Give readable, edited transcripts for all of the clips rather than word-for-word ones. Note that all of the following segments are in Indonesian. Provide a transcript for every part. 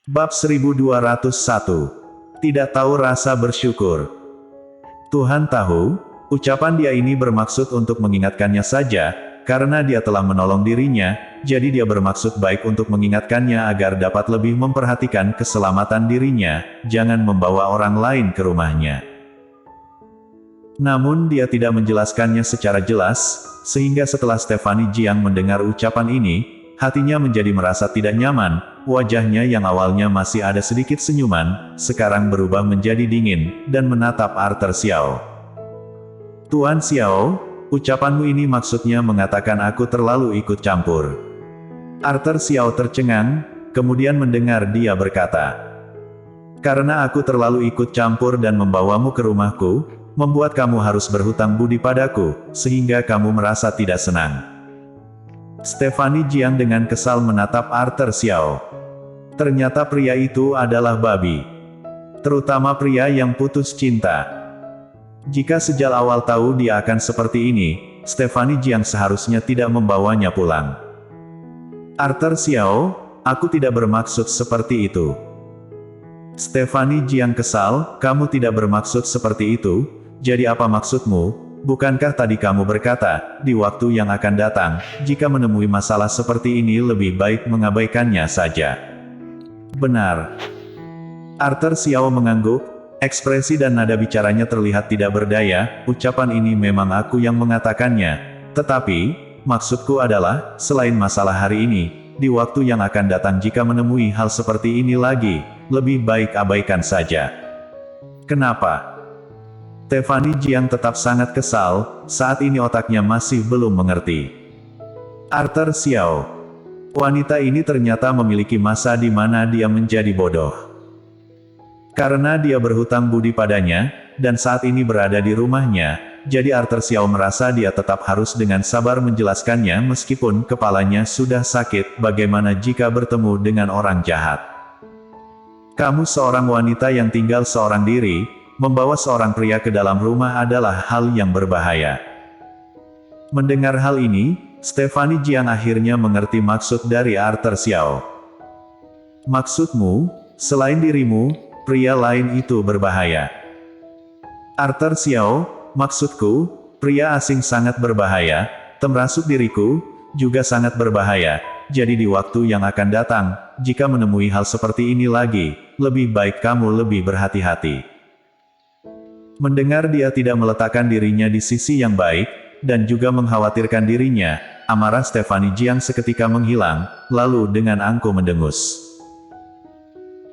Bab 1201. Tidak tahu rasa bersyukur. Tuhan tahu, ucapan dia ini bermaksud untuk mengingatkannya saja, karena dia telah menolong dirinya, jadi dia bermaksud baik untuk mengingatkannya agar dapat lebih memperhatikan keselamatan dirinya, jangan membawa orang lain ke rumahnya. Namun dia tidak menjelaskannya secara jelas, sehingga setelah Stephanie Jiang mendengar ucapan ini, hatinya menjadi merasa tidak nyaman, wajahnya yang awalnya masih ada sedikit senyuman, sekarang berubah menjadi dingin, dan menatap Arthur Xiao. Tuan Xiao, ucapanmu ini maksudnya mengatakan aku terlalu ikut campur. Arthur Xiao tercengang, kemudian mendengar dia berkata, karena aku terlalu ikut campur dan membawamu ke rumahku, membuat kamu harus berhutang budi padaku, sehingga kamu merasa tidak senang. Stephanie Jiang dengan kesal menatap Arthur Xiao. Ternyata pria itu adalah babi. Terutama pria yang putus cinta. Jika sejak awal tahu dia akan seperti ini, Stephanie Jiang seharusnya tidak membawanya pulang. Arthur Xiao, aku tidak bermaksud seperti itu. Stephanie Jiang kesal, kamu tidak bermaksud seperti itu, jadi apa maksudmu? Bukankah tadi kamu berkata, di waktu yang akan datang, jika menemui masalah seperti ini lebih baik mengabaikannya saja? Benar. Arthur Xiao mengangguk, ekspresi dan nada bicaranya terlihat tidak berdaya, ucapan ini memang aku yang mengatakannya. Tetapi, maksudku adalah, selain masalah hari ini, di waktu yang akan datang jika menemui hal seperti ini lagi, lebih baik abaikan saja. Kenapa? Stephanie Jiang tetap sangat kesal, saat ini otaknya masih belum mengerti. Arthur Xiao. Wanita ini ternyata memiliki masa di mana dia menjadi bodoh. Karena dia berhutang budi padanya, dan saat ini berada di rumahnya, jadi Arthur Xiao merasa dia tetap harus dengan sabar menjelaskannya meskipun kepalanya sudah sakit, bagaimana jika bertemu dengan orang jahat. Kamu seorang wanita yang tinggal seorang diri, membawa seorang pria ke dalam rumah adalah hal yang berbahaya. Mendengar hal ini, Stephanie Jiang akhirnya mengerti maksud dari Arthur Xiao. Maksudmu, selain dirimu, pria lain itu berbahaya. Arthur Xiao, maksudku, pria asing sangat berbahaya, termasuk diriku, juga sangat berbahaya. Jadi di waktu yang akan datang, jika menemui hal seperti ini lagi, lebih baik kamu lebih berhati-hati. Mendengar dia tidak meletakkan dirinya di sisi yang baik, dan juga mengkhawatirkan dirinya, amarah Stephanie Jiang seketika menghilang, lalu dengan angkuh mendengus.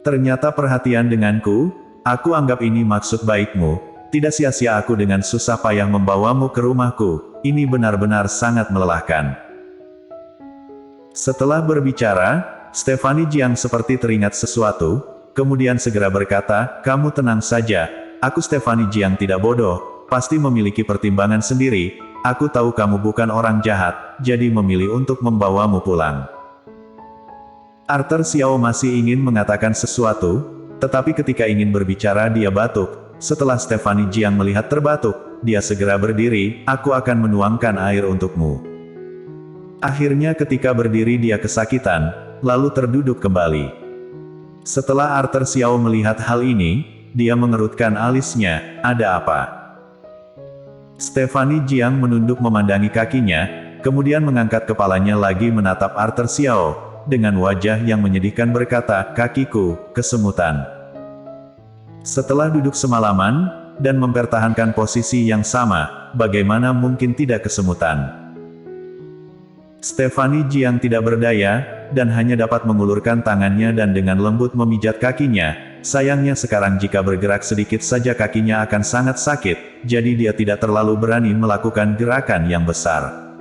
Ternyata perhatian denganku, aku anggap ini maksud baikmu, tidak sia-sia aku dengan susah payah membawamu ke rumahku, ini benar-benar sangat melelahkan. Setelah berbicara, Stephanie Jiang seperti teringat sesuatu, kemudian segera berkata, kamu tenang saja. Aku Stephanie Jiang tidak bodoh, pasti memiliki pertimbangan sendiri, aku tahu kamu bukan orang jahat, jadi memilih untuk membawamu pulang. Arthur Xiao masih ingin mengatakan sesuatu, tetapi ketika ingin berbicara dia batuk, setelah Stephanie Jiang melihat terbatuk, dia segera berdiri, aku akan menuangkan air untukmu. Akhirnya ketika berdiri dia kesakitan, lalu terduduk kembali. Setelah Arthur Xiao melihat hal ini, dia mengerutkan alisnya, ada apa? Stephanie Jiang menunduk memandangi kakinya, kemudian mengangkat kepalanya lagi menatap Arthur Xiao, dengan wajah yang menyedihkan berkata, kakiku, kesemutan. Setelah duduk semalaman, dan mempertahankan posisi yang sama, bagaimana mungkin tidak kesemutan? Stephanie Jiang tidak berdaya, dan hanya dapat mengulurkan tangannya dan dengan lembut memijat kakinya. Sayangnya sekarang jika bergerak sedikit saja kakinya akan sangat sakit, jadi dia tidak terlalu berani melakukan gerakan yang besar.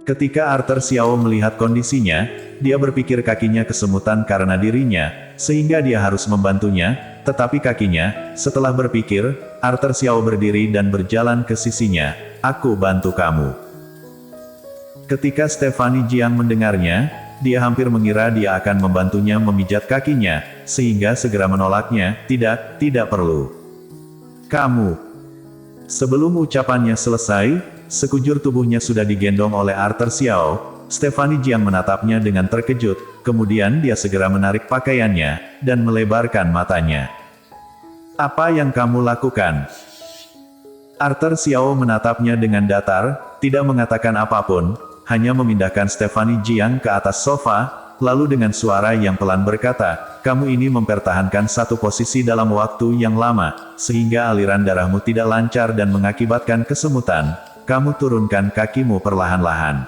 Ketika Arthur Xiao melihat kondisinya, dia berpikir kakinya kesemutan karena dirinya, sehingga dia harus membantunya, tetapi kakinya, setelah berpikir, Arthur Xiao berdiri dan berjalan ke sisinya, aku bantu kamu. Ketika Stephanie Jiang mendengarnya, dia hampir mengira dia akan membantunya memijat kakinya, sehingga segera menolaknya, tidak perlu. Kamu. Sebelum ucapannya selesai, sekujur tubuhnya sudah digendong oleh Arthur Xiao, Stephanie Jiang menatapnya dengan terkejut, kemudian dia segera menarik pakaiannya, dan melebarkan matanya. Apa yang kamu lakukan? Arthur Xiao menatapnya dengan datar, tidak mengatakan apapun, hanya memindahkan Stephanie Jiang ke atas sofa, lalu dengan suara yang pelan berkata, kamu ini mempertahankan satu posisi dalam waktu yang lama, sehingga aliran darahmu tidak lancar dan mengakibatkan kesemutan, kamu turunkan kakimu perlahan-lahan.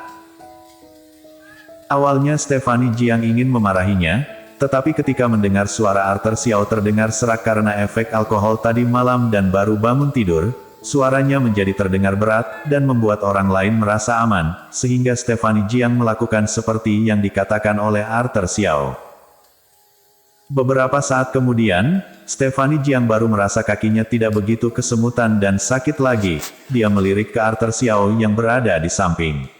Awalnya Stephanie Jiang ingin memarahinya, tetapi ketika mendengar suara Arthur Xiao terdengar serak karena efek alkohol tadi malam dan baru bangun tidur, suaranya menjadi terdengar berat, dan membuat orang lain merasa aman, sehingga Stephanie Jiang melakukan seperti yang dikatakan oleh Arthur Xiao. Beberapa saat kemudian, Stephanie Jiang baru merasa kakinya tidak begitu kesemutan dan sakit lagi. Dia melirik ke Arthur Xiao yang berada di samping.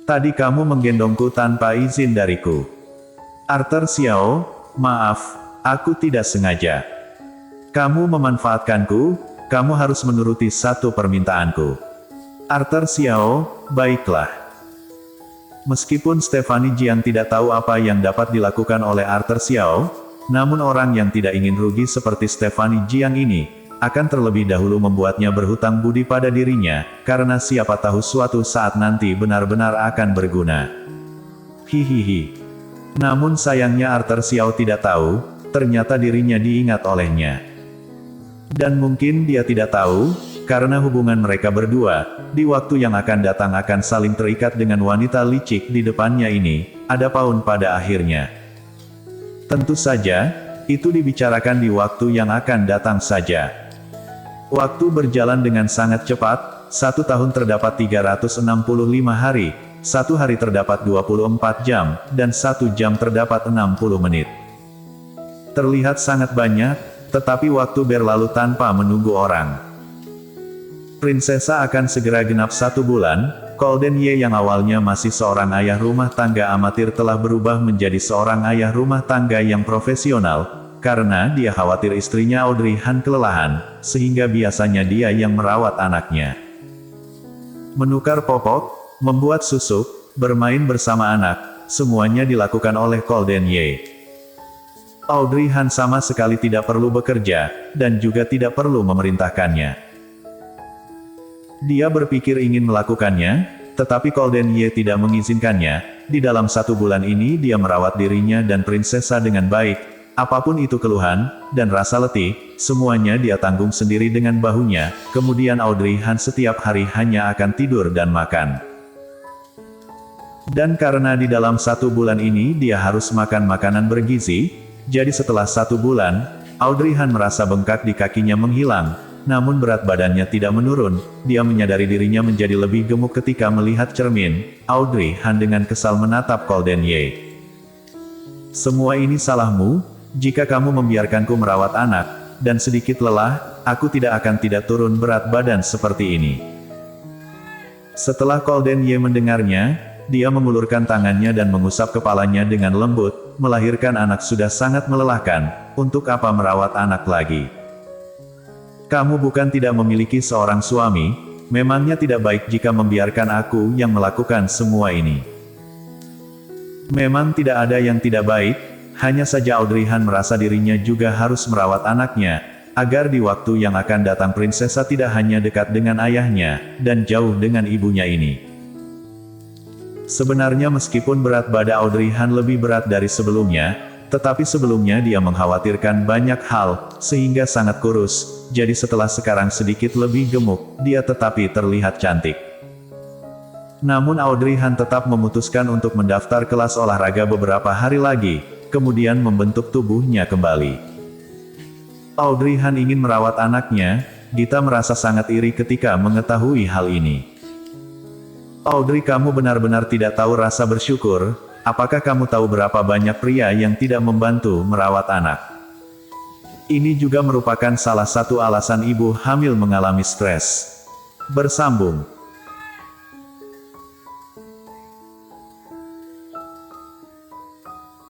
Tadi kamu menggendongku tanpa izin dariku. Arthur Xiao, maaf, aku tidak sengaja. Kamu memanfaatkanku, kamu harus menuruti satu permintaanku. Arthur Xiao, baiklah. Meskipun Stephanie Jiang tidak tahu apa yang dapat dilakukan oleh Arthur Xiao, namun orang yang tidak ingin rugi seperti Stephanie Jiang ini, akan terlebih dahulu membuatnya berhutang budi pada dirinya, karena siapa tahu suatu saat nanti benar-benar akan berguna. Hihihi. Namun sayangnya Arthur Xiao tidak tahu, ternyata dirinya diingat olehnya. Dan mungkin dia tidak tahu, karena hubungan mereka berdua, di waktu yang akan datang akan saling terikat dengan wanita licik di depannya ini, ada paun pada akhirnya. Tentu saja, itu dibicarakan di waktu yang akan datang saja. Waktu berjalan dengan sangat cepat, 1 tahun terdapat 365 hari, 1 hari terdapat 24 jam, dan 1 jam terdapat 60 menit. Terlihat sangat banyak, tetapi waktu berlalu tanpa menunggu orang. Prinsesa akan segera genap 1 bulan, Golden Ye yang awalnya masih seorang ayah rumah tangga amatir telah berubah menjadi seorang ayah rumah tangga yang profesional, karena dia khawatir istrinya Audrey Han kelelahan, sehingga biasanya dia yang merawat anaknya. Menukar popok, membuat susu, bermain bersama anak, semuanya dilakukan oleh Golden Ye. Audrey Han sama sekali tidak perlu bekerja, dan juga tidak perlu memerintahkannya. Dia berpikir ingin melakukannya, tetapi Golden Ye tidak mengizinkannya. Di dalam 1 bulan ini dia merawat dirinya dan prinsesa dengan baik. Apapun itu keluhan, dan rasa letih, semuanya dia tanggung sendiri dengan bahunya, kemudian Audrey Han setiap hari hanya akan tidur dan makan. Dan karena di dalam 1 bulan ini dia harus makan makanan bergizi, jadi setelah 1 bulan, Audrey Han merasa bengkak di kakinya menghilang, namun berat badannya tidak menurun, dia menyadari dirinya menjadi lebih gemuk ketika melihat cermin. Audrey Han dengan kesal menatap Golden Ye. Semua ini salahmu. Jika kamu membiarkanku merawat anak, dan sedikit lelah, aku tidak akan tidak turun berat badan seperti ini. Setelah Golden Ye mendengarnya, dia mengulurkan tangannya dan mengusap kepalanya dengan lembut, melahirkan anak sudah sangat melelahkan, untuk apa merawat anak lagi? Kamu bukan tidak memiliki seorang suami, memangnya tidak baik jika membiarkan aku yang melakukan semua ini. Memang tidak ada yang tidak baik, hanya saja Audrey Han merasa dirinya juga harus merawat anaknya, agar di waktu yang akan datang prinsesa tidak hanya dekat dengan ayahnya, dan jauh dengan ibunya ini. Sebenarnya meskipun berat badan Audrey Han lebih berat dari sebelumnya, tetapi sebelumnya dia mengkhawatirkan banyak hal, sehingga sangat kurus, jadi setelah sekarang sedikit lebih gemuk, dia tetapi terlihat cantik. Namun Audrey Han tetap memutuskan untuk mendaftar kelas olahraga beberapa hari lagi, kemudian membentuk tubuhnya kembali. Audrey Han ingin merawat anaknya, Gita merasa sangat iri ketika mengetahui hal ini. Audrey, kamu benar-benar tidak tahu rasa bersyukur. Apakah kamu tahu berapa banyak pria yang tidak membantu merawat anak? Ini juga merupakan salah satu alasan ibu hamil mengalami stres. Bersambung.